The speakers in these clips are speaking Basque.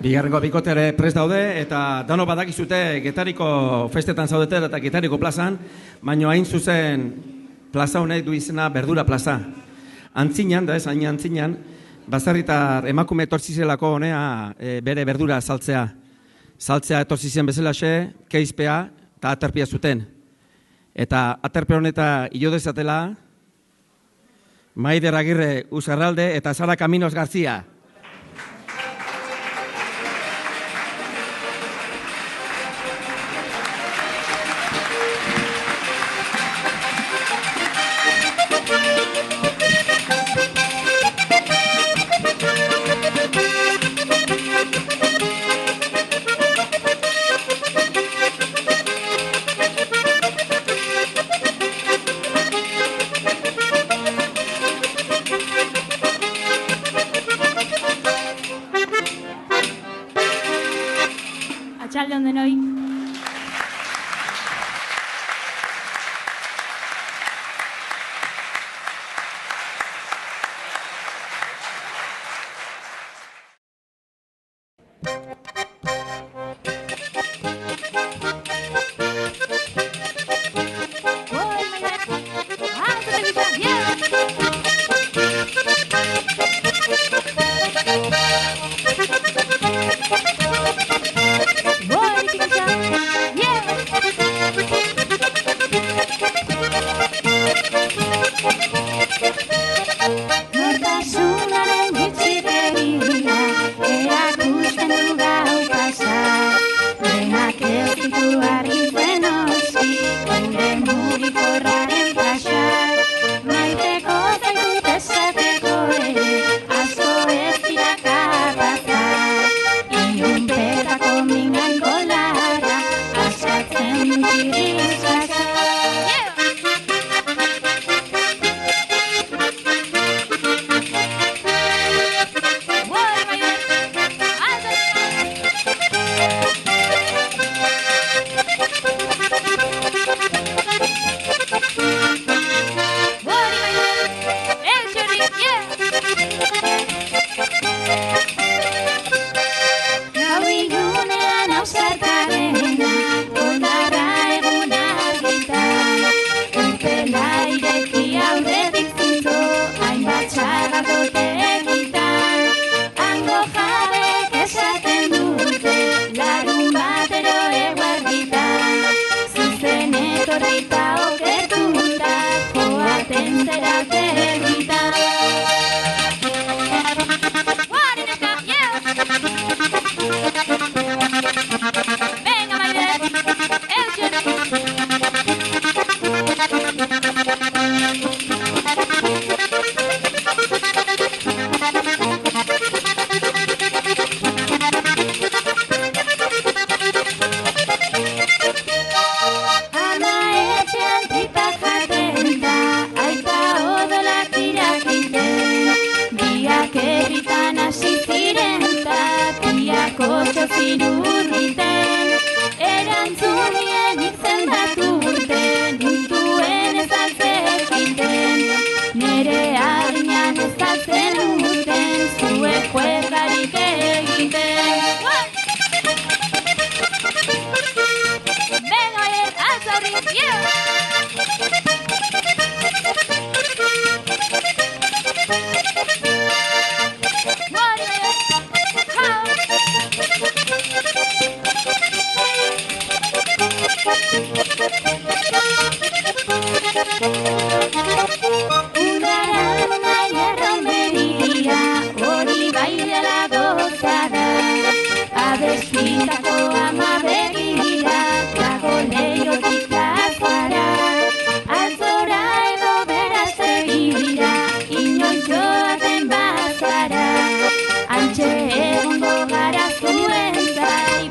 Bigarrengo bikotere prest daude, eta dano badakizute Getariko festetan zaudete eta Getariko plazan, baina hain zuzen plaza honek du izena Berdura plaza. Antzinan, da ez, hain antzinan, baserritar emakume etortzizelako honea bere berdura saltzea. Saltzea etortzizen bezalaxe, keizpea eta aterpia zuten. Eta aterpe honeta hilo dezatela, Maider Agirre Uzarralde eta Sara Caminos Garzia. Atxaldeon denoi.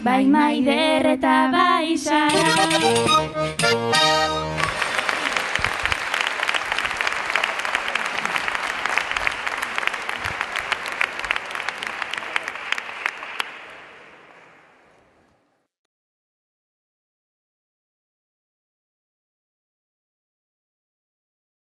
Bai Maider eta bai Sara.